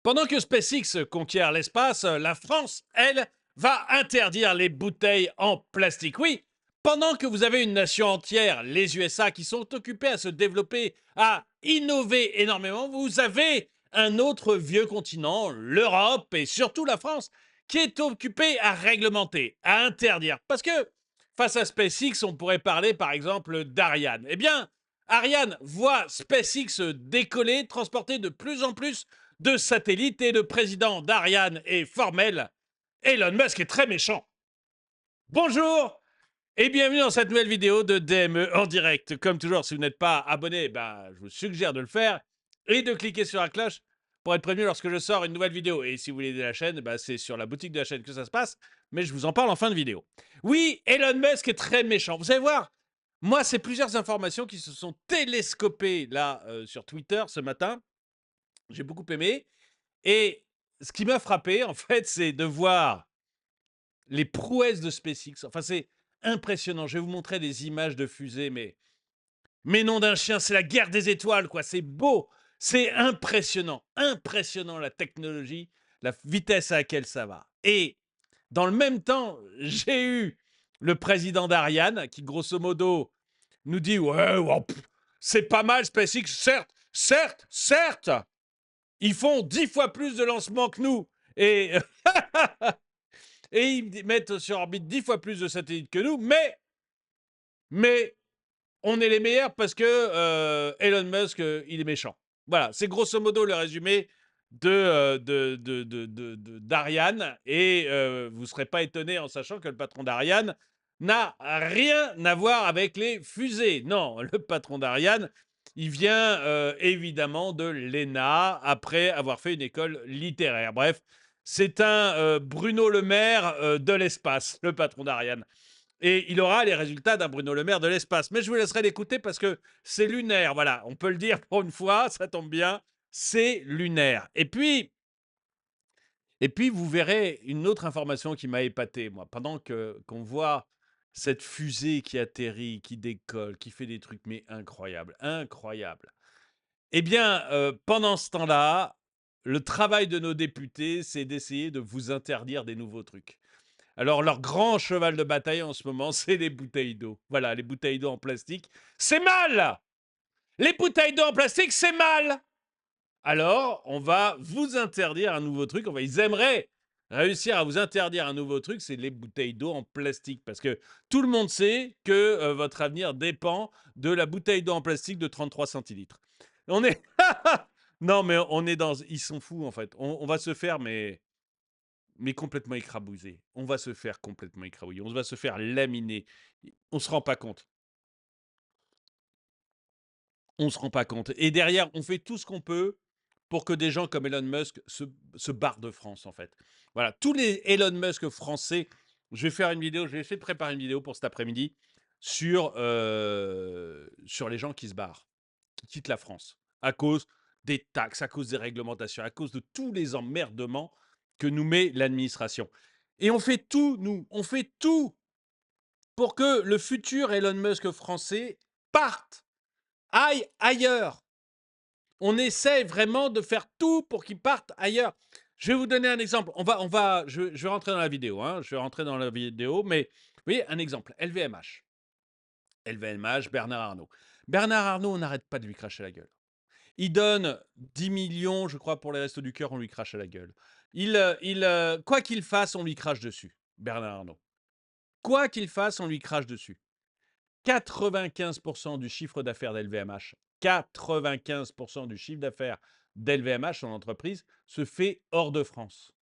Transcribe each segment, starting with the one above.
Pendant que SpaceX conquiert l'espace, la France, elle, va interdire les bouteilles en plastique. Oui, pendant que vous avez une nation entière, les USA, qui sont occupés à se développer, à innover énormément, vous avez un autre vieux continent, l'Europe et surtout la France, qui est occupé à réglementer, à interdire. Parce que face à SpaceX, on pourrait parler par exemple d'Ariane. Eh bien, Ariane voit SpaceX décoller, transporter de plus en plus de satellites et le président d'Ariane est formel. Elon Musk est très méchant. Bonjour et bienvenue dans cette nouvelle vidéo de DME en direct. Comme toujours, si vous n'êtes pas abonné, je vous suggère de le faire et de cliquer sur la cloche pour être prévenu lorsque je sors une nouvelle vidéo. Et si vous voulez aider la chaîne, c'est sur la boutique de la chaîne que ça se passe, mais je vous en parle en fin de vidéo. Oui, Elon Musk est très méchant. Vous allez voir, moi, c'est plusieurs informations qui se sont télescopées là sur Twitter ce matin. J'ai beaucoup aimé. Et ce qui m'a frappé, en fait, c'est de voir les prouesses de SpaceX. Enfin, c'est impressionnant. Je vais vous montrer des images de fusées, mais nom d'un chien, c'est la guerre des étoiles, quoi. C'est beau, c'est impressionnant. Impressionnant la technologie, la vitesse à laquelle ça va. Et dans le même temps, j'ai eu le président d'Ariane qui, grosso modo, nous dit ouais, c'est pas mal SpaceX, certes. Ils font 10 fois plus de lancements que nous. Et, et ils mettent sur orbite 10 fois plus de satellites que nous. Mais on est les meilleurs parce que Elon Musk, il est méchant. Voilà, c'est grosso modo le résumé d'Ariane. Et vous ne serez pas étonné en sachant que le patron d'Ariane n'a rien à voir avec les fusées. Non, le patron d'Ariane, il vient évidemment de l'ENA après avoir fait une école littéraire. Bref, c'est un Bruno Le Maire de l'espace, le patron d'Ariane. Et il aura les résultats d'un Bruno Le Maire de l'espace. Mais je vous laisserai l'écouter parce que c'est lunaire. Voilà, on peut le dire pour une fois, ça tombe bien, c'est lunaire. Et puis vous verrez une autre information qui m'a épaté, moi, pendant qu'on voit cette fusée qui atterrit, qui décolle, qui fait des trucs, mais incroyables. Eh bien, pendant ce temps-là, le travail de nos députés, c'est d'essayer de vous interdire des nouveaux trucs. Alors, leur grand cheval de bataille en ce moment, c'est les bouteilles d'eau. Voilà, les bouteilles d'eau en plastique, c'est mal! Les bouteilles d'eau en plastique, c'est mal! Alors, on va vous interdire un nouveau truc. Ils aimeraient réussir à vous interdire un nouveau truc, c'est les bouteilles d'eau en plastique. Parce que tout le monde sait que votre avenir dépend de la bouteille d'eau en plastique de 33 centilitres. On est... non, mais on est dans... Ils sont fous, en fait. On va se faire, mais complètement écrabouillé. On va se faire complètement écrabouiller. On va se faire laminer. On se rend pas compte. On se rend pas compte. Et derrière, on fait tout ce qu'on peut pour que des gens comme Elon Musk se barrent de France, en fait. Voilà, tous les Elon Musk français, je vais faire une vidéo, je vais essayer de préparer une vidéo pour cet après-midi sur les gens qui se barrent, qui quittent la France, à cause des taxes, à cause des réglementations, à cause de tous les emmerdements que nous met l'administration. Et on fait tout, nous, on fait tout pour que le futur Elon Musk français parte, aille ailleurs. On essaie vraiment de faire tout pour qu'il parte ailleurs. Je vais vous donner un exemple. Je vais rentrer dans la vidéo. Je vais rentrer dans la vidéo, mais vous voyez, un exemple. LVMH. LVMH, Bernard Arnault. Bernard Arnault, on n'arrête pas de lui cracher la gueule. Il donne 10 millions, je crois, pour les Restos du Cœur, on lui crache à la gueule. Quoi qu'il fasse, on lui crache dessus, Bernard Arnault. Quoi qu'il fasse, on lui crache dessus. 95% du chiffre d'affaires d'LVMH, 95% du chiffre d'affaires d'LVMH, son entreprise, se fait hors de France.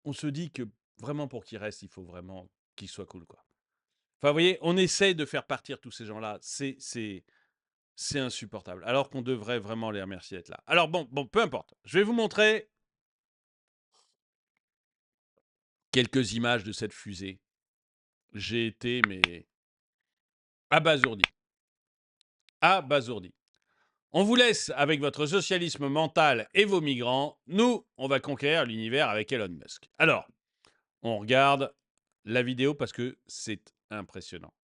On se dit que vraiment pour qu'il reste, il faut vraiment qu'il soit cool, quoi. Enfin, vous voyez, on essaie de faire partir tous ces gens-là. C'est insupportable. Alors qu'on devrait vraiment les remercier d'être là. Alors bon, peu importe. Je vais vous montrer quelques images de cette fusée. J'ai été, mais abasourdi. Abasourdi. On vous laisse avec votre socialisme mental et vos migrants. Nous, on va conquérir l'univers avec Elon Musk. Alors, on regarde la vidéo parce que c'est impressionnant.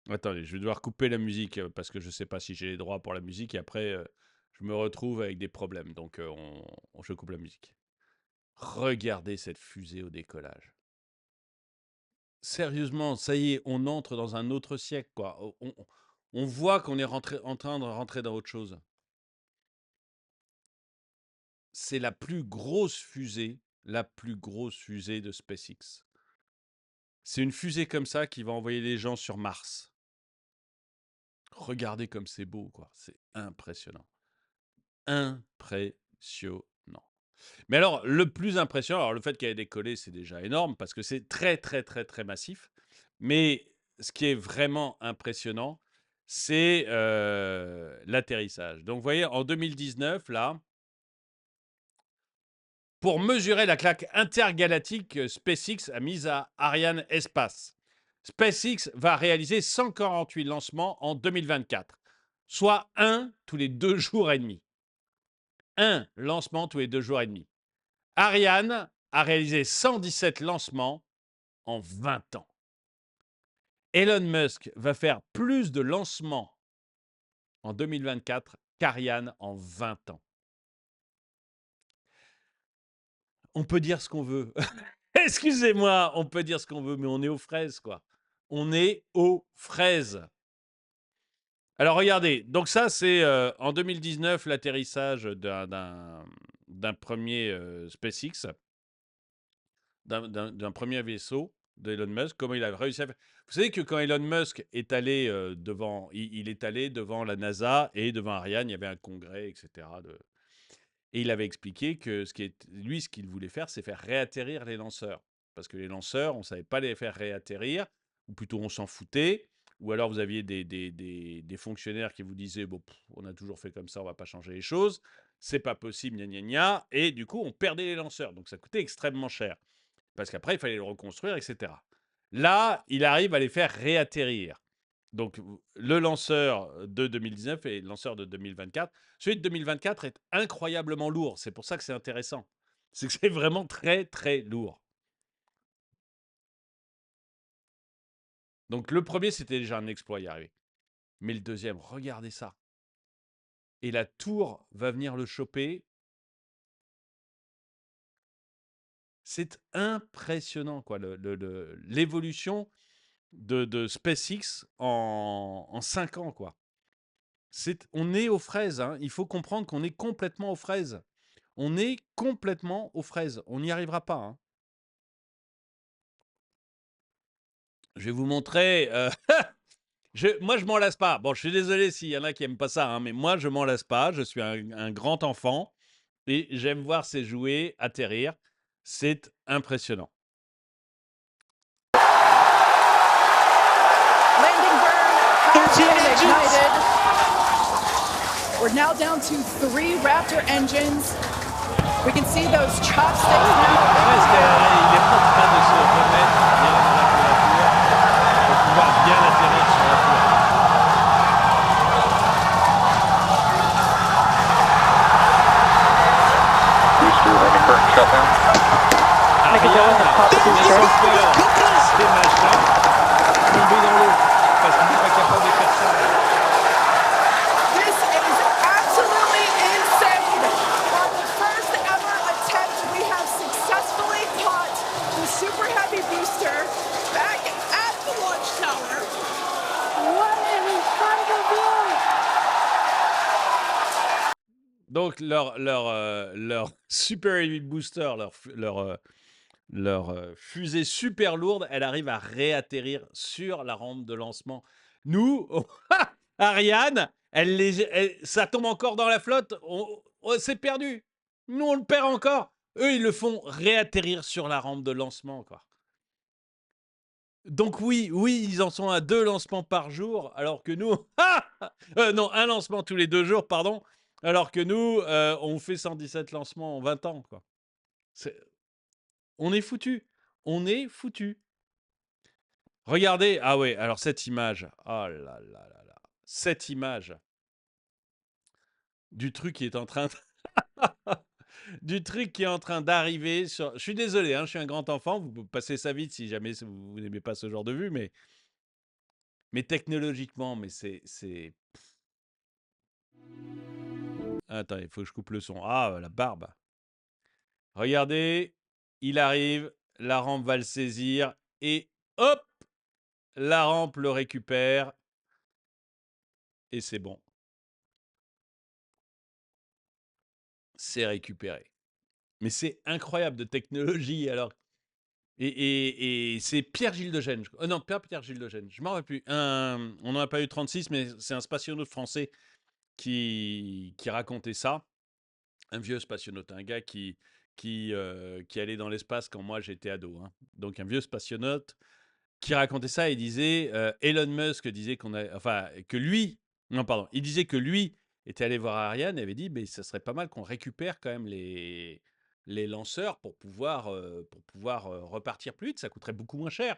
Attendez, je vais devoir couper la musique parce que je sais pas si j'ai les droits pour la musique et après je me retrouve avec des problèmes. Donc je coupe la musique. Regardez cette fusée au décollage. Sérieusement, ça y est, on entre dans un autre siècle, quoi. On voit qu'on est en train de rentrer dans autre chose. C'est la plus grosse fusée de SpaceX. C'est une fusée comme ça qui va envoyer les gens sur Mars. Regardez comme c'est beau, quoi. C'est impressionnant. Impressionnant. Mais alors, le plus impressionnant, alors le fait qu'elle ait décollé, c'est déjà énorme parce que c'est très, très, très, très massif. Mais ce qui est vraiment impressionnant, c'est l'atterrissage. Donc, vous voyez, en 2019, là, pour mesurer la claque intergalactique que SpaceX a mise à Ariane Espace. SpaceX va réaliser 148 lancements en 2024, soit un tous les 2 jours et demi. Un lancement tous les 2 jours et demi. Ariane a réalisé 117 lancements en 20 ans. Elon Musk va faire plus de lancements en 2024 qu'Ariane en 20 ans. On peut dire ce qu'on veut. Excusez-moi, on peut dire ce qu'on veut, mais on est aux fraises, quoi. On est aux fraises. Alors regardez, donc ça c'est en 2019 l'atterrissage d'un premier SpaceX, d'un premier vaisseau d'Elon Musk, comment il a réussi à faire. Vous savez que quand Elon Musk est allé il est allé devant la NASA et devant Ariane, il y avait un congrès, etc. Et il avait expliqué que ce qu'il voulait faire, c'est faire réatterrir les lanceurs. Parce que les lanceurs, on ne savait pas les faire réatterrir, ou plutôt on s'en foutait, ou alors vous aviez des fonctionnaires qui vous disaient bon, on a toujours fait comme ça, on ne va pas changer les choses, c'est pas possible, gna gna gna, et du coup on perdait les lanceurs, donc ça coûtait extrêmement cher, parce qu'après il fallait le reconstruire, etc. Là, il arrive à les faire réatterrir. Donc, le lanceur de 2019 et le lanceur de 2024. Celui de 2024 est incroyablement lourd. C'est pour ça que c'est intéressant. C'est que c'est vraiment très, très lourd. Donc, le premier, c'était déjà un exploit y arriver. Mais le deuxième, regardez ça. Et la tour va venir le choper. C'est impressionnant, quoi, l'évolution de SpaceX en 5 ans, quoi. On est aux fraises, hein. Il faut comprendre qu'on est complètement aux fraises. On est complètement aux fraises. On n'y arrivera pas, hein. Je vais vous montrer. Moi, je m'en lasse pas. Bon, je suis désolé s'il y en a qui aiment pas ça, hein, mais moi, je m'en lasse pas. Je suis un grand enfant et j'aime voir ces jouets atterrir. C'est impressionnant. Landing burn has been ignited. We're now down to 3 Raptor engines. We can see those chopsticks now. Presque, il est en train de se remettre bien dans la voiture pour pouvoir bien atterrir sur la tour. Booster landing current shutdown. Ariane, ces machins tombés dans l'eau parce qu'il n'est pas capable de faire ça. This is absolutely insane. On the first ever attempt, we have successfully caught the Super Heavy booster back at the launch tower. What an incredible view! Donc leur Super Heavy Booster, leur fusée super lourde, elle arrive à réatterrir sur la rampe de lancement. Nous, Ariane, ça tombe encore dans la flotte, c'est perdu. Nous, on le perd encore. Eux, ils le font réatterrir sur la rampe de lancement, quoi. Donc oui, ils en sont à 2 lancements par jour, alors que nous... non, un lancement tous les 2 jours, pardon. Alors que nous, on fait 117 lancements en 20 ans, quoi. On est foutu. On est foutu. Regardez. Ah ouais, alors cette image. Oh là là là là. Cette image du truc qui est en train du truc qui est en train d'arriver sur... Je suis désolé, hein, je suis un grand enfant. Vous passez ça vite si jamais vous n'aimez pas ce genre de vue, mais Mais technologiquement, mais c'est... Attends, il faut que je coupe le son. Ah, la barbe. Regardez, il arrive, la rampe va le saisir et hop, la rampe le récupère et c'est bon. C'est récupéré. Mais c'est incroyable de technologie alors. Et c'est Pierre-Gilles de Gênes. Non, pas Pierre-Gilles de Gênes. Je m'en rappelle plus. On n'en a pas eu 36, mais c'est un spationaute français qui racontait ça. Un vieux spationaute, un gars qui allait dans l'espace quand moi j'étais ado. Hein. Donc un vieux spationaute qui racontait ça et disait Elon Musk disait que lui, non pardon, il disait que lui était allé voir Ariane et avait dit mais ça serait pas mal qu'on récupère quand même les lanceurs pour pouvoir repartir plus vite, ça coûterait beaucoup moins cher.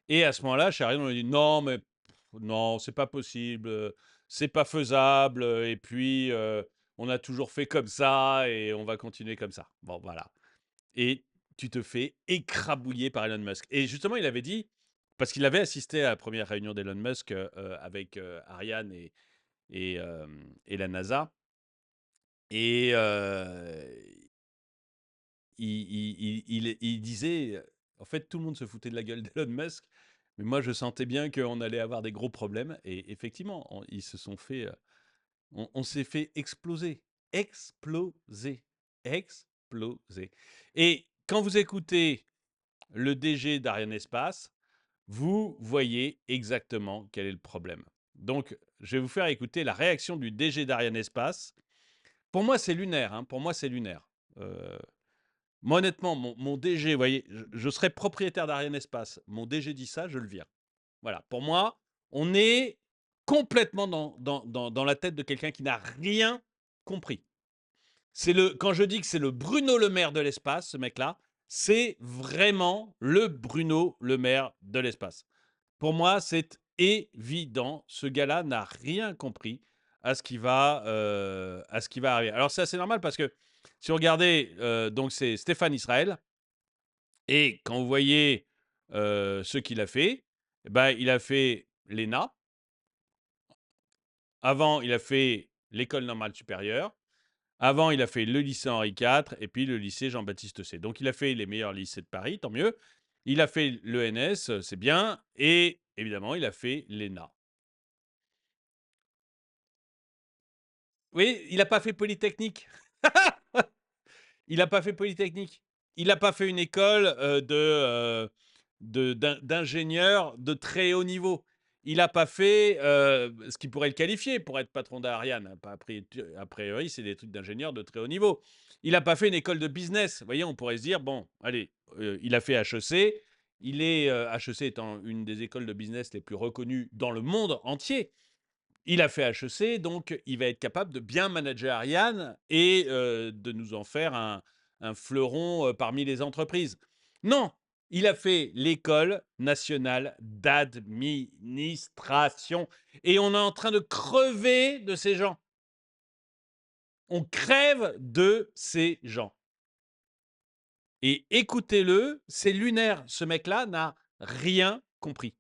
Et à ce moment-là, chez Ariane, on a dit non mais non, c'est pas possible, c'est pas faisable et puis on a toujours fait comme ça et on va continuer comme ça. Bon voilà. Et tu te fais écrabouiller par Elon Musk. Et justement, il avait dit, parce qu'il avait assisté à la première réunion d'Elon Musk avec Ariane et la NASA, et il disait, en fait, tout le monde se foutait de la gueule d'Elon Musk, mais moi, je sentais bien qu'on allait avoir des gros problèmes. Et effectivement, ils se sont fait, on s'est fait exploser, exploser, exploser. Et quand vous écoutez le DG d'Ariane Espace, vous voyez exactement quel est le problème. Donc, je vais vous faire écouter la réaction du DG d'Ariane Espace. Pour moi, c'est lunaire. Hein. Pour moi, c'est lunaire. Moi, honnêtement, mon DG, vous voyez, je serais propriétaire d'Ariane Espace. Mon DG dit ça, je le vire. Voilà. Pour moi, on est complètement dans la tête de quelqu'un qui n'a rien compris. Quand je dis que c'est le Bruno Le Maire de l'espace, ce mec-là, c'est vraiment le Bruno Le Maire de l'espace. Pour moi, c'est évident. Ce gars-là n'a rien compris à ce qui va arriver. Alors, c'est assez normal parce que si vous regardez, donc c'est Stéphane Israël, et quand vous voyez ce qu'il a fait, ben, il a fait l'ENA. Avant, il a fait l'école normale supérieure. Avant, il a fait le lycée Henri IV et puis le lycée Jean-Baptiste C. Donc, il a fait les meilleurs lycées de Paris, tant mieux. Il a fait l'ENS, c'est bien. Et évidemment, il a fait l'ENA. Oui, il n'a pas fait Polytechnique. Il n'a pas fait Polytechnique. Il n'a pas fait une école d'ingénieur de très haut niveau. Il n'a pas fait ce qui pourrait le qualifier pour être patron d'Ariane. A priori, c'est des trucs d'ingénieur de très haut niveau. Il n'a pas fait une école de business. Vous voyez, on pourrait se dire, bon, allez, il a fait HEC. HEC étant une des écoles de business les plus reconnues dans le monde entier. Il a fait HEC, donc il va être capable de bien manager Ariane et de nous en faire un fleuron parmi les entreprises. Non, il a fait l'école nationale d'administration. Et on est en train de crever de ces gens. On crève de ces gens. Et écoutez-le, c'est lunaire. Ce mec-là n'a rien compris.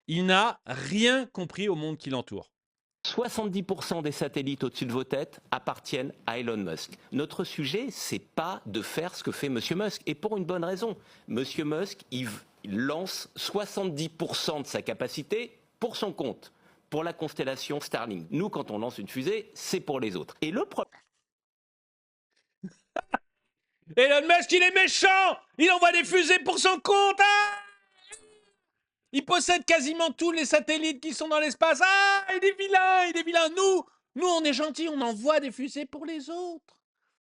Il n'a rien compris au monde qui l'entoure. 70% des satellites au-dessus de vos têtes appartiennent à Elon Musk. Notre sujet, c'est pas de faire ce que fait M. Musk, et pour une bonne raison. M. Musk, il lance 70% de sa capacité pour son compte, pour la constellation Starlink. Nous, quand on lance une fusée, c'est pour les autres. Et le problème... Elon Musk, il est méchant! Il envoie des fusées pour son compte! Ah, il possède quasiment tous les satellites qui sont dans l'espace. Ah, il est vilain, il est vilain. Nous, on est gentils, on envoie des fusées pour les autres.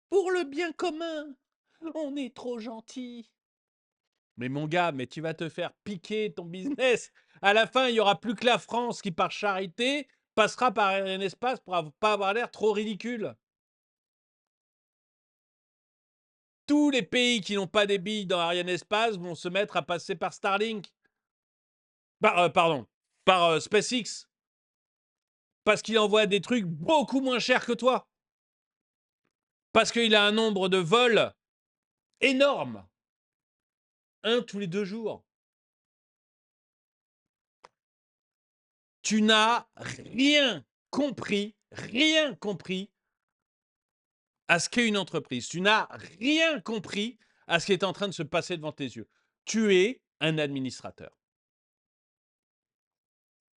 Pour le bien commun. On est trop gentils. Mais mon gars, mais tu vas te faire piquer ton business. À la fin, il n'y aura plus que la France qui, par charité, passera par un espace pour pas avoir l'air trop ridicule. Tous les pays qui n'ont pas des billes dans Ariane Espace vont se mettre à passer par Starlink. Par SpaceX. Parce qu'il envoie des trucs beaucoup moins chers que toi. Parce qu'il a un nombre de vols énorme. Un tous les 2 jours. Tu n'as rien compris à ce qu'est une entreprise. Tu n'as rien compris à ce qui est en train de se passer devant tes yeux. Tu es un administrateur.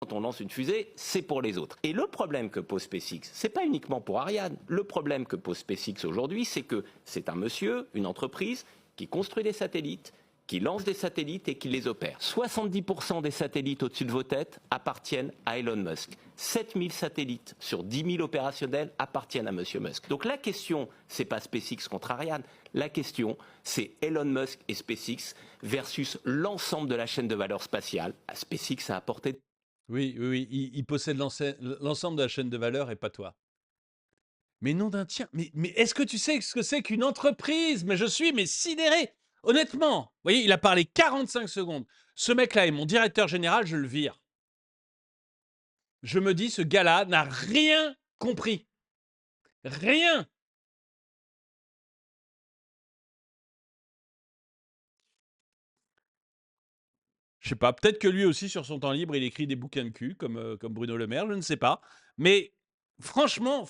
Quand on lance une fusée, c'est pour les autres. Et le problème que pose SpaceX, c'est pas uniquement pour Ariane. Le problème que pose SpaceX aujourd'hui, c'est que c'est un monsieur, une entreprise, qui construit des satellites, qui lance des satellites et qui les opère. 70% des satellites au-dessus de vos têtes appartiennent à Elon Musk. 7000 satellites sur 10 000 opérationnels appartiennent à Monsieur Musk. Donc la question, c'est pas SpaceX contre Ariane. La question, c'est Elon Musk et SpaceX versus l'ensemble de la chaîne de valeur spatiale. SpaceX a apporté Oui, il possède l'ensemble de la chaîne de valeur et pas toi. Mais nom d'un tien, mais est-ce que tu sais ce que c'est qu'une entreprise? Mais je suis sidéré. Honnêtement, vous voyez, il a parlé 45 secondes. Ce mec-là est mon directeur général, je le vire. Je me dis, ce gars-là n'a rien compris. Rien. Je sais pas, peut-être que lui aussi, sur son temps libre, il écrit des bouquins de cul, comme Bruno Le Maire, je ne sais pas. Mais franchement,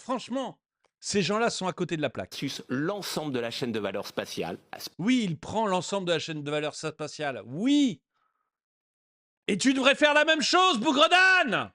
ces gens-là sont à côté de la plaque. versus l'ensemble de la chaîne de valeur spatiale. Oui, il prend l'ensemble de la chaîne de valeur spatiale. Oui. Et tu devrais faire la même chose, bougre d'âne!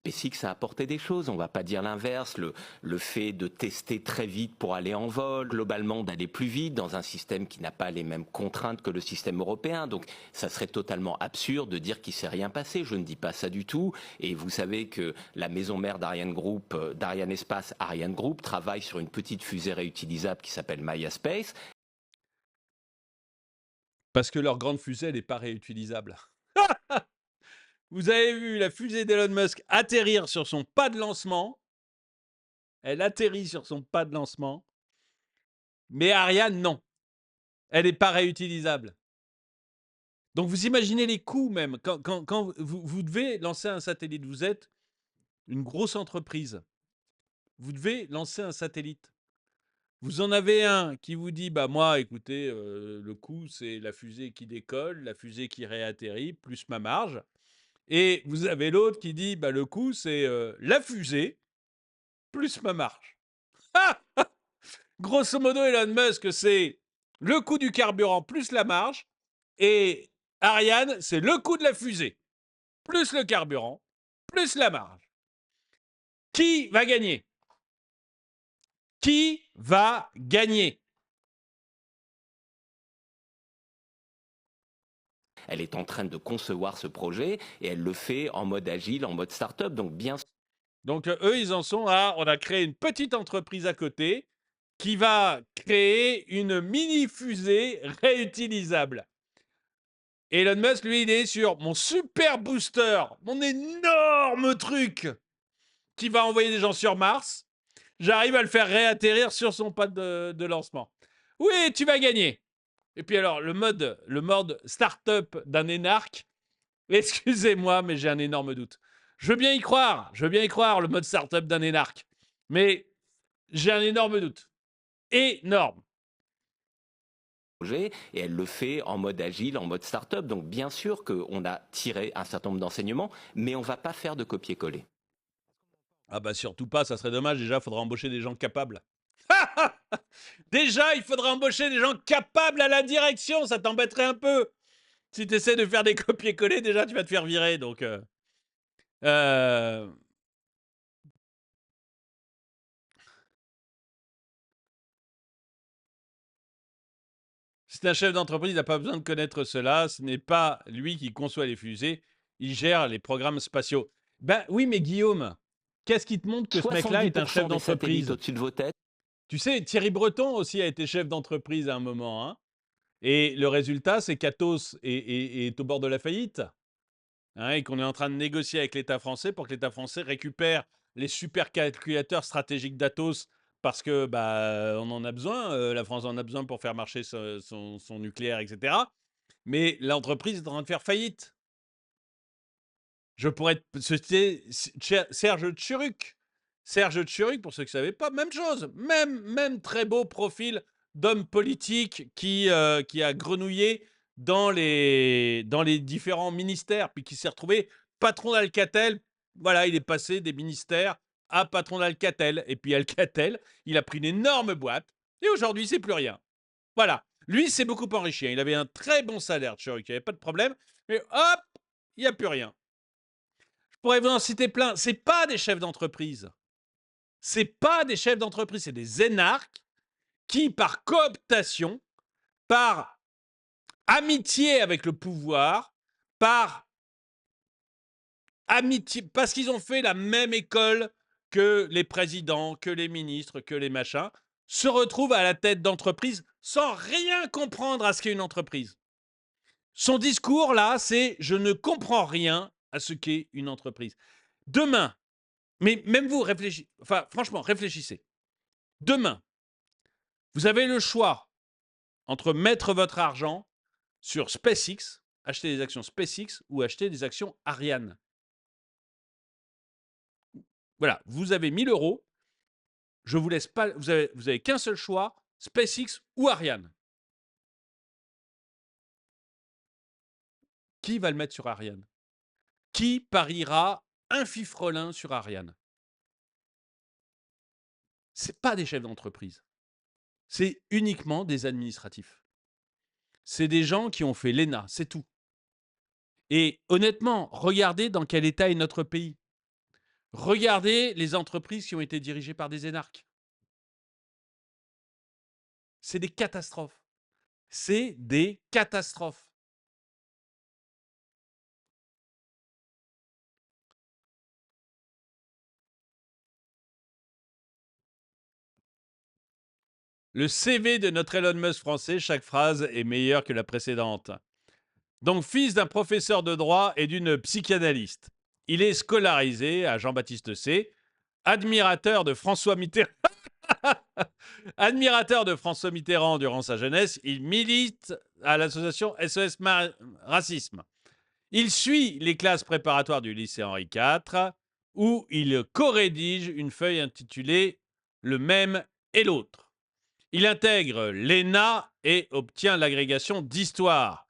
SpaceX a apporté des choses, on ne va pas dire l'inverse, le fait de tester très vite pour aller en vol, globalement d'aller plus vite dans un système qui n'a pas les mêmes contraintes que le système européen. Donc ça serait totalement absurde de dire qu'il ne s'est rien passé, je ne dis pas ça du tout. Et vous savez que la maison mère d'Ariane Group, d'Ariane Espace, Ariane Group, travaille sur une petite fusée réutilisable qui s'appelle Maya Space. Parce que leur grande fusée, elle n'est pas réutilisable. Vous avez vu la fusée d'Elon Musk atterrir sur son pas de lancement. Elle atterrit sur son pas de lancement. Mais Ariane, non. Elle n'est pas réutilisable. Donc vous imaginez les coûts même. Quand vous devez lancer un satellite, vous êtes une grosse entreprise. Vous devez lancer un satellite. Vous en avez un qui vous dit, bah moi, écoutez, le coût, c'est la fusée qui décolle, la fusée qui réatterrit, plus ma marge. Et vous avez l'autre qui dit, bah le coût, c'est la fusée, plus ma marge. Grosso modo, Elon Musk, c'est le coût du carburant, plus la marge. Et Ariane, c'est le coût de la fusée, plus le carburant, plus la marge. Qui va gagner? Qui va gagner? Elle est en train de concevoir ce projet et elle le fait en mode agile, en mode start-up. Donc bien Donc eux, ils en sont à, on a créé une petite entreprise à côté qui va créer une mini-fusée réutilisable. Et Elon Musk, lui, il est sur mon super booster, mon énorme truc qui va envoyer des gens sur Mars. J'arrive à le faire réatterrir sur son pas de lancement. Oui, tu vas gagner. Et puis alors, le mode start-up d'un énarque, excusez-moi, mais j'ai un énorme doute. Je veux bien y croire, le mode start-up d'un énarque. Mais j'ai un énorme doute. Énorme. projet et elle le fait en mode agile, en mode start-up. Donc bien sûr qu'on a tiré un certain nombre d'enseignements, mais on ne va pas faire de copier-coller. Ah bah surtout pas, ça serait dommage. Déjà, il faudra embaucher des gens capables. Déjà, il faudra embaucher des gens capables à la direction. Ça t'embêterait un peu. Si tu essaies de faire des copier-coller, déjà, tu vas te faire virer. Donc, c'est un chef d'entreprise, il n'a pas besoin de connaître cela. Ce n'est pas lui qui conçoit les fusées. Il gère les programmes spatiaux. Ben oui, mais Guillaume, qu'est-ce qui te montre que ce mec-là est un chef 70% des satellites d'entreprise? au-dessus de vos têtes. Tu sais, Thierry Breton aussi a été chef d'entreprise à un moment. Hein, et le résultat, c'est qu'Atos est au bord de la faillite. Hein, et qu'on est en train de négocier avec l'État français pour que l'État français récupère les supercalculateurs stratégiques d'Atos parce que bah, on en a besoin, la France en a besoin pour faire marcher son nucléaire, etc. Mais l'entreprise est en train de faire faillite. Je pourrais citer Serge Tchuruk. Serge Tchuruk, pour ceux qui ne savaient pas, même chose. Même très beau profil d'homme politique qui a grenouillé dans les différents ministères, puis qui s'est retrouvé patron d'Alcatel. Voilà, il est passé des ministères à patron d'Alcatel. Et puis Alcatel, il a pris une énorme boîte. Et aujourd'hui, c'est plus rien. Voilà. Lui, c'est beaucoup enrichi. Il avait un très bon salaire, Cherokee, il n'y avait pas de problème. Mais hop, il n'y a plus rien. Je pourrais vous en citer plein. C'est pas des chefs d'entreprise. C'est pas des chefs d'entreprise, c'est des énarques qui, par cooptation, par amitié avec le pouvoir, par amitié, parce qu'ils ont fait la même école que les présidents, que les ministres, que les machins, se retrouvent à la tête d'entreprise sans rien comprendre à ce qu'est une entreprise. Son discours, là, c'est « je ne comprends rien à ce qu'est une entreprise ». Demain, mais même vous, réfléchissez, enfin, franchement, réfléchissez. Demain, vous avez le choix entre mettre votre argent sur SpaceX, acheter des actions SpaceX ou acheter des actions Ariane. Voilà, vous avez 1000 €. Je vous laisse pas. Vous avez qu'un seul choix, SpaceX ou Ariane. Qui va le mettre sur Ariane? Qui pariera un fifrelin sur Ariane? C'est pas des chefs d'entreprise. C'est uniquement des administratifs. C'est des gens qui ont fait l'ENA, c'est tout. Et honnêtement, regardez dans quel état est notre pays. Regardez les entreprises qui ont été dirigées par des énarques. C'est des catastrophes. C'est des catastrophes. Le CV de notre Elon Musk français, chaque phrase est meilleure que la précédente. Donc, fils d'un professeur de droit et d'une psychanalyste. Il est scolarisé à Jean-Baptiste C, admirateur de François Mitterrand. Admirateur de François Mitterrand durant sa jeunesse, il milite à l'association SOS Racisme. Il suit les classes préparatoires du lycée Henri IV, où il co-rédige une feuille intitulée « Le même et l'autre ». Il intègre l'ENA et obtient l'agrégation d'histoire.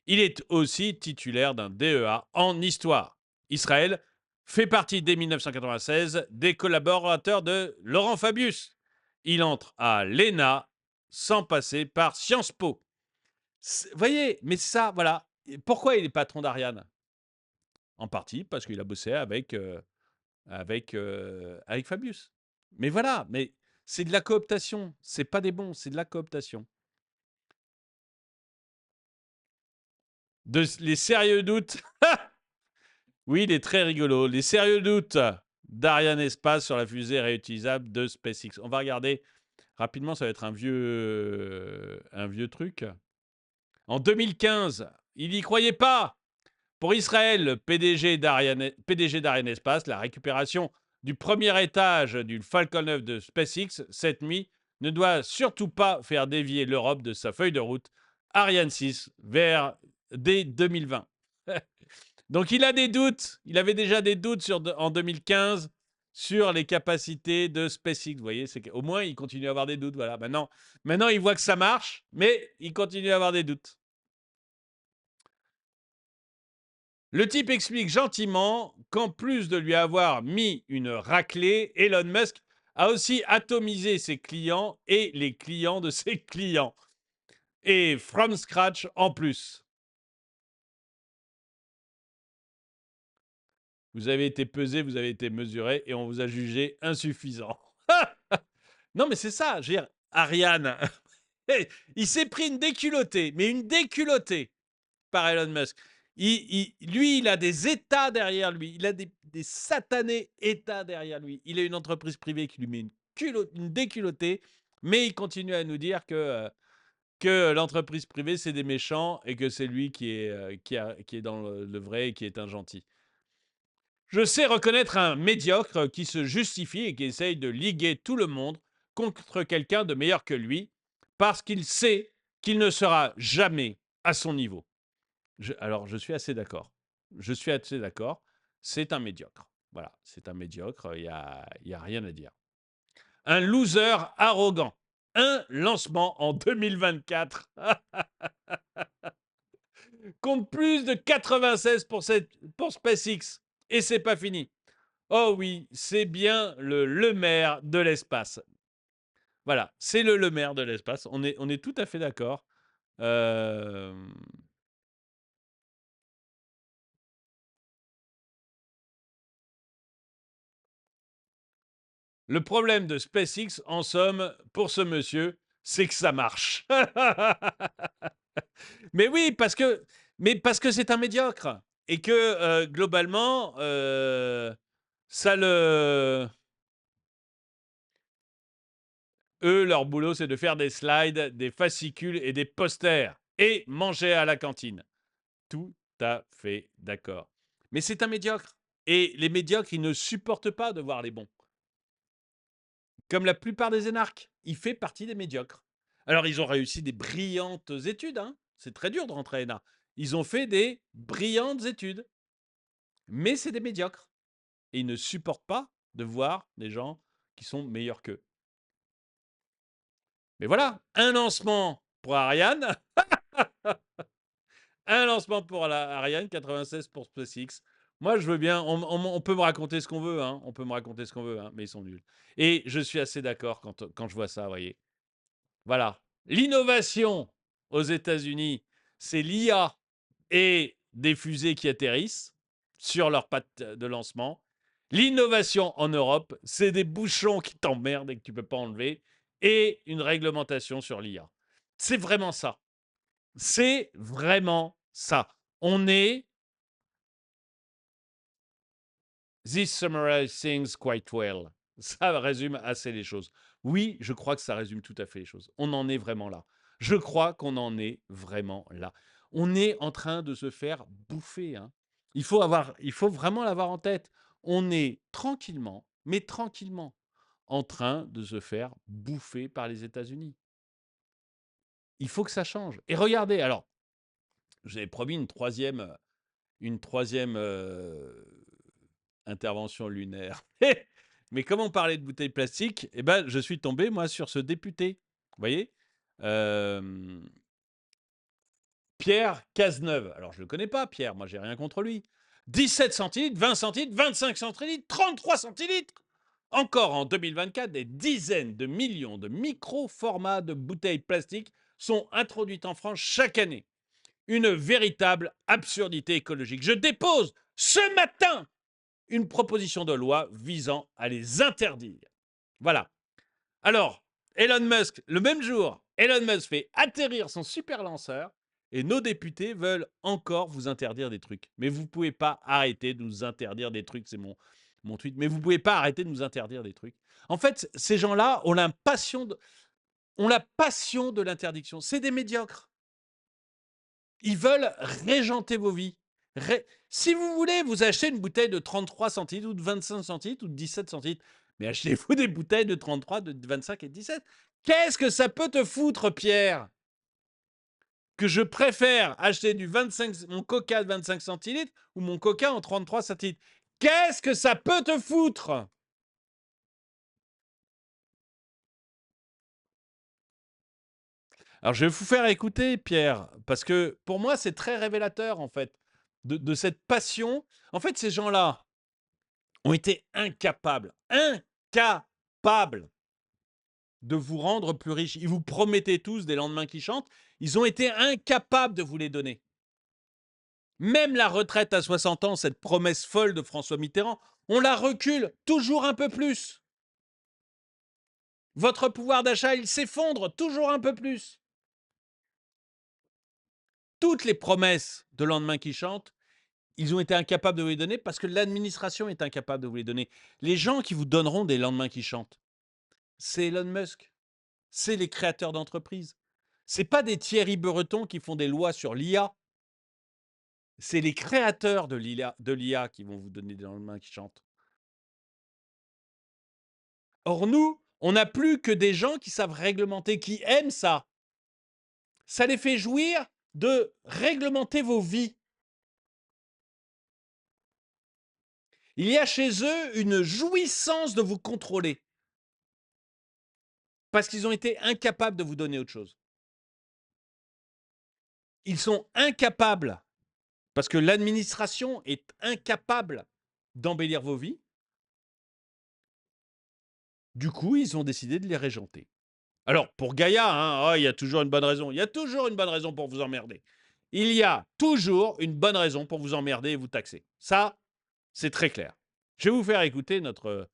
Il est aussi titulaire d'un DEA en histoire. Israël fait partie dès 1996 des collaborateurs de Laurent Fabius. Il entre à l'ENA sans passer par Sciences Po. Vous voyez, mais ça, voilà. Pourquoi il est patron d'Ariane? En partie parce qu'il a bossé avec Fabius. Mais voilà, mais c'est de la cooptation. C'est pas des bons, c'est de la cooptation. Les sérieux doutes. Oui, il est très rigolo. Les sérieux doutes d'Ariane Espace sur la fusée réutilisable de SpaceX. On va regarder rapidement, ça va être un vieux truc. En 2015, il n'y croyait pas. Pour Israël, le PDG d'Ariane Espace, la récupération du premier étage du Falcon 9 de SpaceX cette nuit ne doit surtout pas faire dévier l'Europe de sa feuille de route Ariane 6 dès 2020. Donc il a des doutes, il avait déjà des doutes en 2015 sur les capacités de SpaceX. Vous voyez, au moins il continue à avoir des doutes. Voilà. Maintenant, il voit que ça marche, mais il continue à avoir des doutes. Le type explique gentiment qu'en plus de lui avoir mis une raclée, Elon Musk a aussi atomisé ses clients et les clients de ses clients. Et from scratch en plus. Vous avez été pesé, vous avez été mesuré et on vous a jugé insuffisant. Non mais c'est ça, je veux dire, Ariane, il s'est pris une déculottée, mais une déculottée par Elon Musk. Lui, il a des États derrière lui. Il a des satanés États derrière lui. Il a une entreprise privée qui lui met une déculottée, mais il continue à nous dire que l'entreprise privée, c'est des méchants et que c'est lui qui est dans le vrai et qui est un gentil. Je sais reconnaître un médiocre qui se justifie et qui essaye de liguer tout le monde contre quelqu'un de meilleur que lui parce qu'il sait qu'il ne sera jamais à son niveau. Alors, je suis assez d'accord. C'est un médiocre. Voilà, c'est un médiocre. Il y a rien à dire. Un loser arrogant. un lancement en 2024 compte plus de 96 pour SpaceX. Et c'est pas fini. Oh oui, c'est bien le maire de l'espace. Voilà, c'est le maire de l'espace. On est tout à fait d'accord. Euh, Le problème de SpaceX, en somme, pour ce monsieur, c'est que ça marche. Mais oui, parce que c'est un médiocre. Et que globalement, ça le. Eux, leur boulot, c'est de faire des slides, des fascicules et des posters. Et manger à la cantine. Tout à fait d'accord. Mais c'est un médiocre. Et les médiocres, ils ne supportent pas de voir les bons. Comme la plupart des énarques. Il fait partie des médiocres. Alors, ils ont réussi des brillantes études. Hein. C'est très dur de rentrer à ENA. Ils ont fait des brillantes études. Mais c'est des médiocres. Et ils ne supportent pas de voir des gens qui sont meilleurs qu'eux. Mais voilà, un lancement pour Ariane. Un lancement pour Ariane, 96 pour SpaceX. Moi, je veux bien. On peut me raconter ce qu'on veut. Hein. On peut me raconter ce qu'on veut, hein, mais ils sont nuls. Et je suis assez d'accord quand je vois ça, vous voyez. Voilà. L'innovation aux États-Unis, c'est l'IA et des fusées qui atterrissent sur leurs pattes de lancement. L'innovation en Europe, c'est des bouchons qui t'emmerdent et que tu ne peux pas enlever et une réglementation sur l'IA. C'est vraiment ça. C'est vraiment ça. On est. This summarizes things quite well. Ça résume assez les choses. Oui, je crois que ça résume tout à fait les choses. On en est vraiment là. Je crois qu'on en est vraiment là. On est en train de se faire bouffer. Hein. Il faut vraiment l'avoir en tête. On est tranquillement, mais tranquillement, en train de se faire bouffer par les États-Unis. Il faut que ça change. Et regardez, alors, j'avais promis une troisième intervention lunaire. Mais comme on parlait de bouteilles plastiques, eh ben, je suis tombé, moi, sur ce député. Vous voyez Pierre Cazeneuve. Alors, je ne le connais pas, Pierre. Moi, j'ai rien contre lui. 17 centilitres, 20 centilitres, 25 centilitres, 33 centilitres. Encore en 2024, des dizaines de millions de micro-formats de bouteilles plastiques sont introduites en France chaque année. Une véritable absurdité écologique. Je dépose ce matin une proposition de loi visant à les interdire. Voilà. Alors, Elon Musk, le même jour, Elon Musk fait atterrir son super lanceur et nos députés veulent encore vous interdire des trucs. Mais vous ne pouvez pas arrêter de nous interdire des trucs, c'est mon tweet, mais vous ne pouvez pas arrêter de nous interdire des trucs. En fait, ces gens-là ont la passion de l'interdiction. C'est des médiocres. Ils veulent régenter vos vies. Si vous voulez vous acheter une bouteille de 33 centilitres ou de 25 centilitres ou de 17 centilitres, mais achetez-vous des bouteilles de 33, de 25 et de 17. Qu'est-ce que ça peut te foutre, Pierre? Que je préfère acheter mon coca de 25 centilitres ou mon coca en 33 centilitres. Qu'est-ce que ça peut te foutre? Alors, je vais vous faire écouter, Pierre, parce que pour moi, c'est très révélateur, en fait, de cette passion. En fait, ces gens-là ont été incapables de vous rendre plus riche. Ils vous promettaient tous des lendemains qui chantent. Ils ont été incapables de vous les donner. Même la retraite à 60 ans, cette promesse folle de François Mitterrand, on la recule toujours un peu plus. Votre pouvoir d'achat, il s'effondre toujours un peu plus. Toutes les promesses de lendemain qui chantent, ils ont été incapables de vous les donner parce que l'administration est incapable de vous les donner. Les gens qui vous donneront des lendemains qui chantent, c'est Elon Musk. C'est les créateurs d'entreprises. Ce n'est pas des Thierry Breton qui font des lois sur l'IA. C'est les créateurs de l'IA qui vont vous donner des lendemains qui chantent. Or, nous, on n'a plus que des gens qui savent réglementer, qui aiment ça. Ça les fait jouir de réglementer vos vies. Il y a chez eux une jouissance de vous contrôler. parce qu'ils ont été incapables de vous donner autre chose. Ils sont incapables, parce que l'administration est incapable d'embellir vos vies. Du coup, ils ont décidé de les régenter. Alors, pour Gaïa, hein, il y a toujours une bonne raison. Il y a toujours une bonne raison pour vous emmerder. Il y a toujours une bonne raison pour vous emmerder et vous taxer. Ça, c'est très clair. Je vais vous faire écouter notre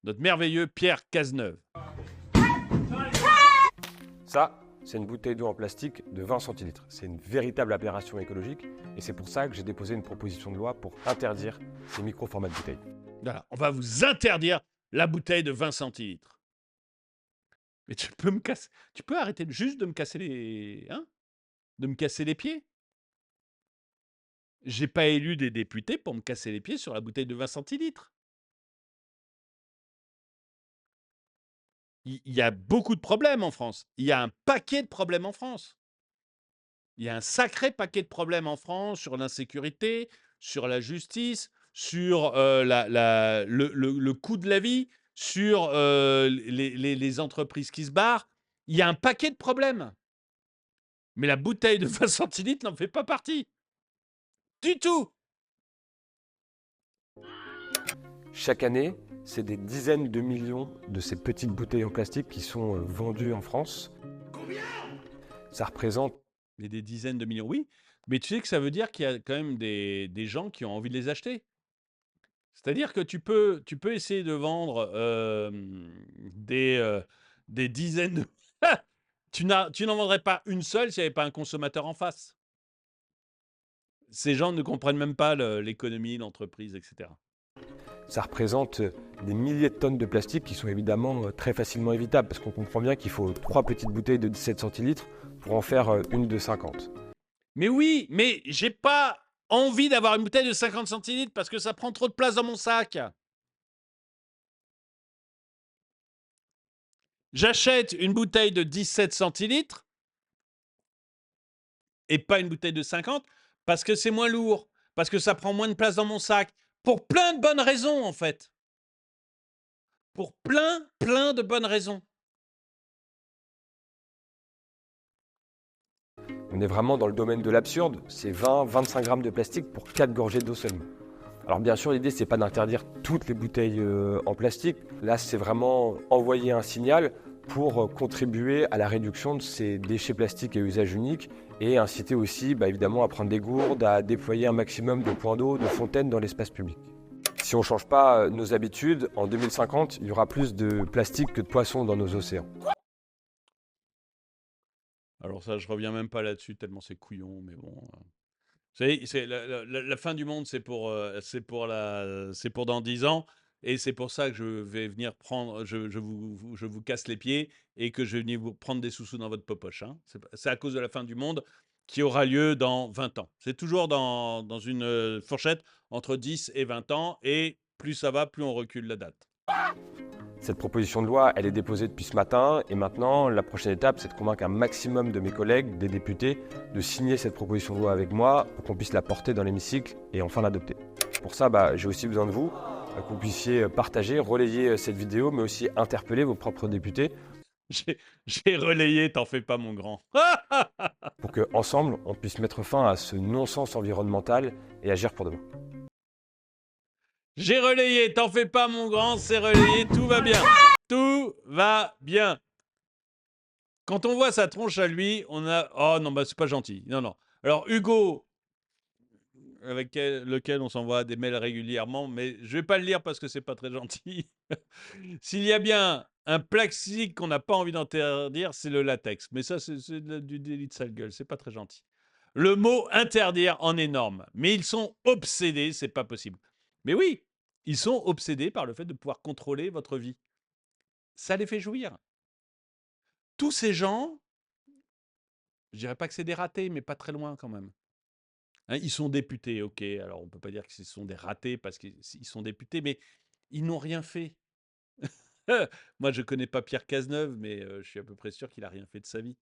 merveilleux Pierre Cazeneuve. Ça, c'est une bouteille d'eau en plastique de 20 centilitres. C'est une véritable aberration écologique et c'est pour ça que j'ai déposé une proposition de loi pour interdire ces micro-formats de bouteilles. Voilà, on va vous interdire la bouteille de 20 centilitres. Mais tu peux arrêter juste de me casser les pieds. J'ai pas élu des députés pour me casser les pieds sur la bouteille de 20 centilitres. Il y a beaucoup de problèmes en France. Il y a un paquet de problèmes en France. Il y a un sacré paquet de problèmes en France sur l'insécurité, sur la justice, sur le coût de la vie, sur les entreprises qui se barrent. Il y a un paquet de problèmes. Mais la bouteille de 20 centilitres n'en fait pas partie. Du tout. Chaque année, c'est des dizaines de millions de ces petites bouteilles en plastique qui sont vendues en France. Combien ? Ça représente... Mais des dizaines de millions, oui. Mais tu sais que ça veut dire qu'il y a quand même des gens qui ont envie de les acheter. C'est-à-dire que tu peux essayer de vendre des dizaines de... tu n'en vendrais pas une seule s'il n'y avait pas un consommateur en face. Ces gens ne comprennent même pas l'économie, l'entreprise, etc. Ça représente des milliers de tonnes de plastique qui sont évidemment très facilement évitables parce qu'on comprend bien qu'il faut 3 petites bouteilles de 17 centilitres pour en faire une de 50. Mais oui, mais j'ai pas envie d'avoir une bouteille de 50 centilitres parce que ça prend trop de place dans mon sac. J'achète une bouteille de 17 centilitres et pas une bouteille de 50 parce que c'est moins lourd, parce que ça prend moins de place dans mon sac, pour plein de bonnes raisons en fait. Pour plein de bonnes raisons. On est vraiment dans le domaine de l'absurde, c'est 20-25 grammes de plastique pour 4 gorgées d'eau seulement. Alors bien sûr, l'idée, c'est pas d'interdire toutes les bouteilles en plastique. Là, c'est vraiment envoyer un signal pour contribuer à la réduction de ces déchets plastiques à usage unique et inciter aussi, évidemment, à prendre des gourdes, à déployer un maximum de points d'eau, de fontaines dans l'espace public. Si on ne change pas nos habitudes, en 2050, il y aura plus de plastique que de poissons dans nos océans. Alors ça, je reviens même pas là-dessus, tellement c'est couillon, mais bon. C'est la fin du monde, c'est pour dans 10 ans, et c'est pour ça que je vais venir prendre, je vous casse les pieds, et que je vais venir vous prendre des sous-sous dans votre popoche. Hein. C'est à cause de la fin du monde qui aura lieu dans 20 ans. C'est toujours dans une fourchette entre 10 et 20 ans, et plus ça va, plus on recule la date. Cette proposition de loi, elle est déposée depuis ce matin et maintenant, la prochaine étape, c'est de convaincre un maximum de mes collègues, des députés, de signer cette proposition de loi avec moi pour qu'on puisse la porter dans l'hémicycle et enfin l'adopter. Pour ça, j'ai aussi besoin de vous, que vous puissiez partager, relayer cette vidéo, mais aussi interpeller vos propres députés. J'ai relayé, t'en fais pas mon grand. Pour qu'ensemble, on puisse mettre fin à ce non-sens environnemental et agir pour demain. J'ai relayé, t'en fais pas mon grand, c'est relayé, tout va bien. Tout va bien. Quand on voit sa tronche à lui, on a... Oh non, c'est pas gentil. Non. Alors Hugo, avec lequel on s'envoie des mails régulièrement, mais je vais pas le lire parce que c'est pas très gentil. S'il y a bien un plastique qu'on n'a pas envie d'interdire, c'est le latex. Mais ça, c'est du délit de sale gueule, c'est pas très gentil. Le mot interdire en est énorme, mais ils sont obsédés, c'est pas possible. Mais oui, ils sont obsédés par le fait de pouvoir contrôler votre vie. Ça les fait jouir. Tous ces gens, je dirais pas que c'est des ratés, mais pas très loin quand même. Hein, ils sont députés, ok. Alors on peut pas dire que ce sont des ratés parce qu'ils sont députés, mais ils n'ont rien fait. Moi, je connais pas Pierre Cazeneuve, mais je suis à peu près sûr qu'il a rien fait de sa vie.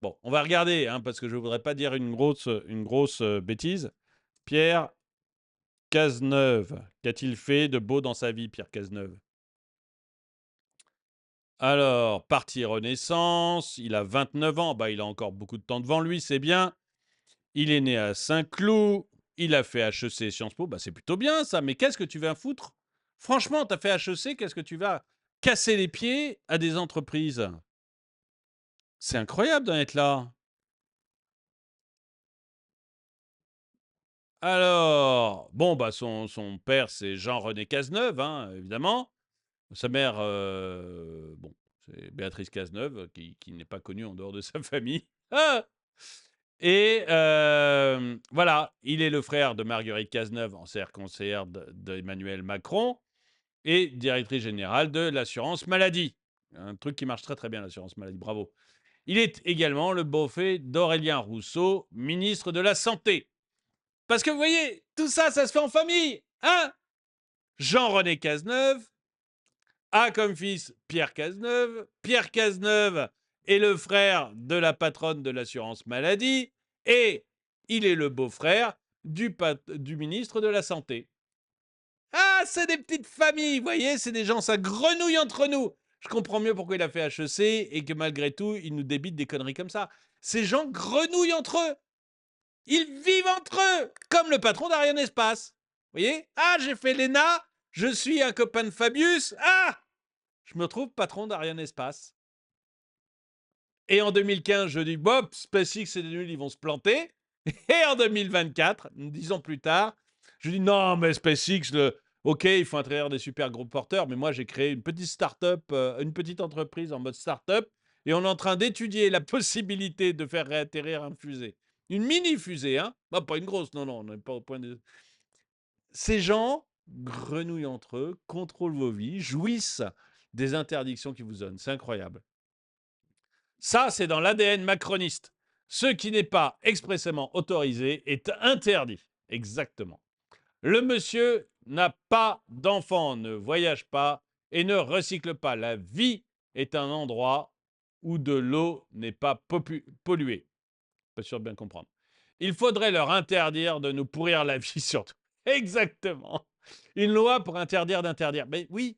Bon, on va regarder, hein, parce que je voudrais pas dire une grosse bêtise. Pierre Cazeneuve, qu'a-t-il fait de beau dans sa vie, Pierre Cazeneuve? Alors, parti Renaissance, il a 29 ans, bah, il a encore beaucoup de temps devant lui, c'est bien. Il est né à Saint-Cloud, il a fait HEC et Sciences Po, bah, c'est plutôt bien ça, mais qu'est-ce que tu vas foutre? Franchement, tu as fait HEC, qu'est-ce que tu vas casser les pieds à des entreprises? C'est incroyable d'en être là. Alors, bon, bah, son père, c'est Jean-René Cazeneuve, hein, évidemment. Sa mère, bon, c'est Béatrice Cazeneuve, qui n'est pas connue en dehors de sa famille. Ah! Et voilà, il est le frère de Marguerite Cazeneuve, ancienne conseillère d'Emmanuel Macron et directrice générale de l'assurance maladie. Un truc qui marche très très bien, l'assurance maladie, bravo. Il est également le beau-frère d'Aurélien Rousseau, ministre de la Santé. Parce que vous voyez, tout ça, ça se fait en famille, hein? Jean-René Cazeneuve a comme fils Pierre Cazeneuve. Pierre Cazeneuve est le frère de la patronne de l'assurance maladie et il est le beau-frère du ministre de la Santé. Ah, c'est des petites familles, vous voyez, c'est des gens, ça grenouille entre nous. Je comprends mieux pourquoi il a fait HEC et que malgré tout, il nous débite des conneries comme ça. Ces gens grenouillent entre eux. Ils vivent entre eux, comme le patron d'Ariane Espace. Vous voyez? Ah, j'ai fait l'ENA, je suis un copain de Fabius. Ah, je me retrouve patron d'Ariane Espace. Et en 2015, je dis, Bob, SpaceX, c'est nul, ils vont se planter. Et en 2024, 10 ans plus tard, je dis, non, mais SpaceX, ok, il faut atterrir des super gros porteurs, mais moi, j'ai créé une petite start-up, une petite entreprise en mode start-up, et on est en train d'étudier la possibilité de faire réatterrir une fusée. Une mini-fusée, hein? Bah, pas une grosse, non, on n'est pas au point de... Ces gens grenouillent entre eux, contrôlent vos vies, jouissent des interdictions qu'ils vous donnent. C'est incroyable. Ça, c'est dans l'ADN macroniste. Ce qui n'est pas expressément autorisé est interdit. Exactement. Le monsieur n'a pas d'enfant, ne voyage pas et ne recycle pas. La vie est un endroit où de l'eau n'est pas polluée. Pas sûr de bien comprendre. Il faudrait leur interdire de nous pourrir la vie surtout. Exactement. Une loi pour interdire d'interdire. Mais oui,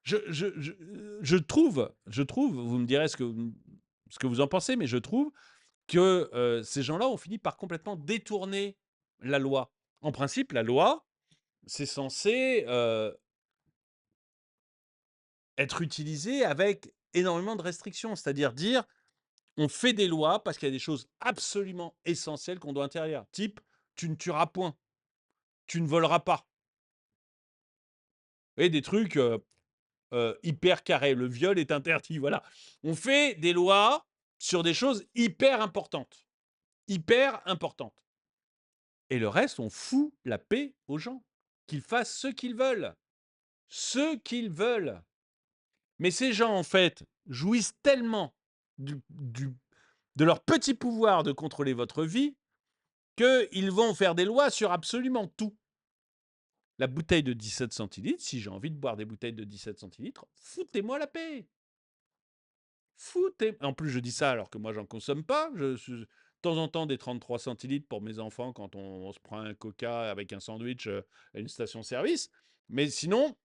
je trouve, vous me direz ce que vous en pensez, mais je trouve que ces gens-là ont fini par complètement détourner la loi. En principe, la loi, c'est censé être utilisé avec énormément de restrictions, c'est-à-dire dire on fait des lois parce qu'il y a des choses absolument essentielles qu'on doit interdire. Type, tu ne tueras point, tu ne voleras pas. Vous voyez, des trucs hyper carrés. Le viol est interdit, voilà. On fait des lois sur des choses hyper importantes. Hyper importantes. Et le reste, on fout la paix aux gens. Qu'ils fassent ce qu'ils veulent. Ce qu'ils veulent. Mais ces gens, en fait, jouissent tellement de leur petit pouvoir de contrôler votre vie qu'ils vont faire des lois sur absolument tout. La bouteille de 17 centilitres, si j'ai envie de boire des bouteilles de 17 centilitres, foutez-moi la paix. En plus, je dis ça alors que moi, j'en consomme pas. De temps en temps, des 33 centilitres pour mes enfants quand on se prend un coca avec un sandwich à une station-service. Mais sinon,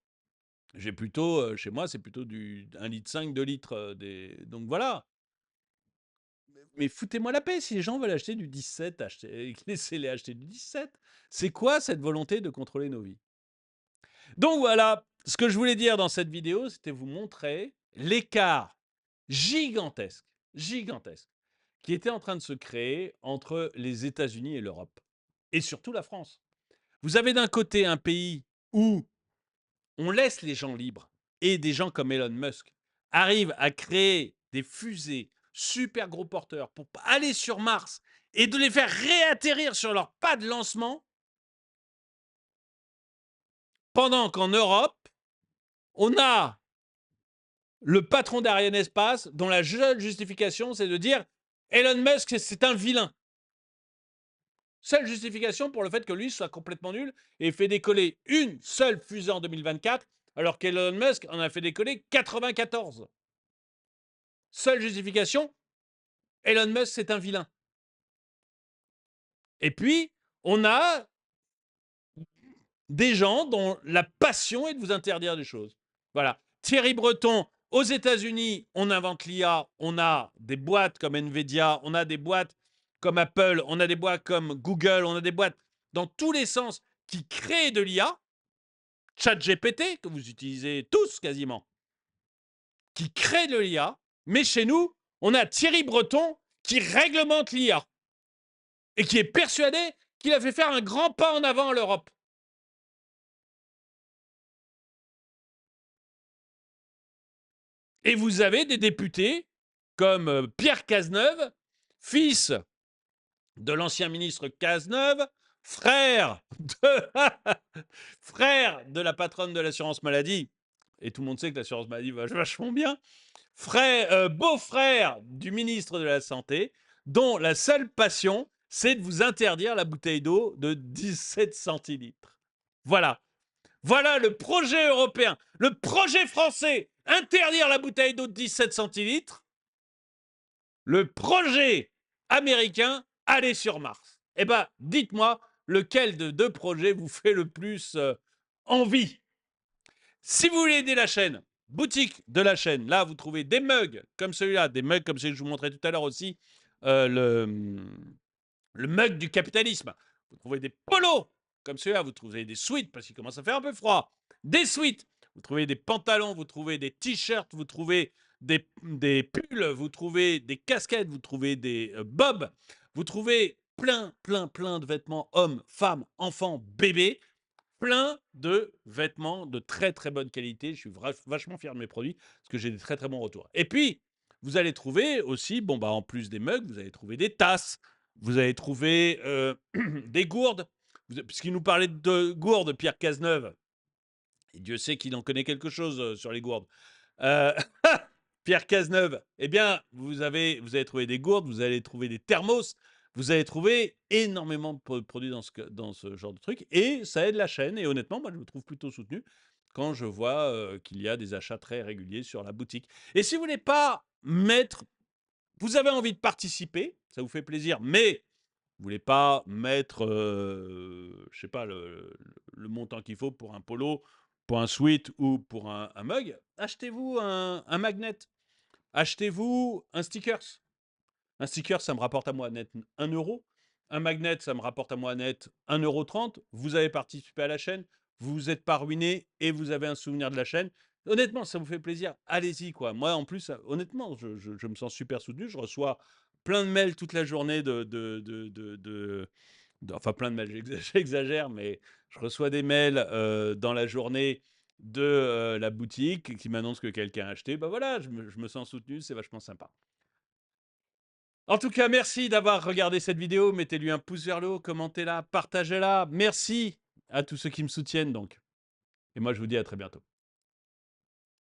j'ai plutôt, chez moi, c'est plutôt du 1,5 litre, 2 litres. Donc voilà. Mais foutez-moi la paix. Si les gens veulent acheter du 17, laissez-les acheter du 17. C'est quoi cette volonté de contrôler nos vies? Donc voilà, ce que je voulais dire dans cette vidéo, c'était vous montrer l'écart gigantesque, qui était en train de se créer entre les États-Unis et l'Europe, et surtout la France. Vous avez d'un côté un pays où on laisse les gens libres, et des gens comme Elon Musk arrivent à créer des fusées super gros porteurs pour aller sur Mars et de les faire réatterrir sur leur pas de lancement, pendant qu'en Europe, on a le patron d'Ariane Espace, dont la seule justification, c'est de dire Elon Musk, c'est un vilain. Seule justification pour le fait que lui soit complètement nul et fait décoller une seule fusée en 2024, alors qu'Elon Musk en a fait décoller 94. Seule justification, Elon Musk, c'est un vilain. Et puis, on a des gens dont la passion est de vous interdire des choses. Voilà. Thierry Breton, Aux États-Unis, on invente l'IA, on a des boîtes comme Nvidia, on a des boîtes comme Apple, on a des boîtes comme Google, on a des boîtes dans tous les sens qui créent de l'IA, ChatGPT, que vous utilisez tous quasiment, qui créent de l'IA, mais chez nous, on a Thierry Breton qui réglemente l'IA et qui est persuadé qu'il a fait faire un grand pas en avant à l'Europe. Et vous avez des députés comme Pierre Cazeneuve, fils de l'ancien ministre Cazeneuve, frère de la patronne de l'assurance maladie, et tout le monde sait que l'assurance maladie va vachement bien, beau-frère du ministre de la Santé, dont la seule passion, c'est de vous interdire la bouteille d'eau de 17 centilitres. Voilà. Voilà le projet européen, le projet français, interdire la bouteille d'eau de 17 centilitres. Le projet américain, aller sur Mars. Eh bien, dites-moi, lequel de deux projets vous fait le plus envie? Si vous voulez aider la chaîne, boutique de la chaîne, là, vous trouvez des mugs comme celui-là, des mugs comme celui que je vous montrais tout à l'heure aussi, le mug du capitalisme. Vous trouvez des polos comme celui-là, vous trouvez des sweats parce qu'il commence à faire un peu froid. Des sweats, vous trouvez des pantalons, vous trouvez des t-shirts, vous trouvez des pulls, vous trouvez des casquettes, vous trouvez des bobs, vous trouvez plein de vêtements hommes, femmes, enfants, bébés, plein de vêtements de très bonne qualité. Je suis vachement fier de mes produits parce que j'ai des très bons retours. Et puis, vous allez trouver aussi, bon bah en plus des mugs, vous allez trouver des tasses, vous allez trouver des gourdes, puisqu'il nous parlait de gourdes, Pierre Cazeneuve, et Dieu sait qu'il en connaît quelque chose sur les gourdes. Pierre Cazeneuve, eh bien, vous allez trouver des gourdes, vous allez trouver des thermos, vous allez trouver énormément de produits dans ce genre de truc, et ça aide la chaîne, et honnêtement, moi, je me trouve plutôt soutenu quand je vois qu'il y a des achats très réguliers sur la boutique. Et si vous voulez pas mettre, vous avez envie de participer, ça vous fait plaisir, mais vous voulez pas mettre, je sais pas, le montant qu'il faut pour un polo, pour un sweat ou pour un mug, achetez-vous un magnet. Achetez-vous un stickers. Un sticker, ça me rapporte à moi net 1 euro. Un magnet, ça me rapporte à moi net 1,30 €. Vous avez participé à la chaîne, vous vous êtes pas ruiné et vous avez un souvenir de la chaîne. Honnêtement, ça vous fait plaisir, allez-y, quoi. Moi, en plus, honnêtement, je me sens super soutenu. Je reçois plein de mails toute la journée enfin, plein de mails, j'exagère, mais je reçois des mails dans la journée de la boutique qui m'annonce que quelqu'un a acheté. Bah voilà, je me sens soutenu, c'est vachement sympa. En tout cas, merci d'avoir regardé cette vidéo. Mettez-lui un pouce vers le haut, commentez-la, partagez-la. Merci à tous ceux qui me soutiennent donc. Et moi, je vous dis à très bientôt.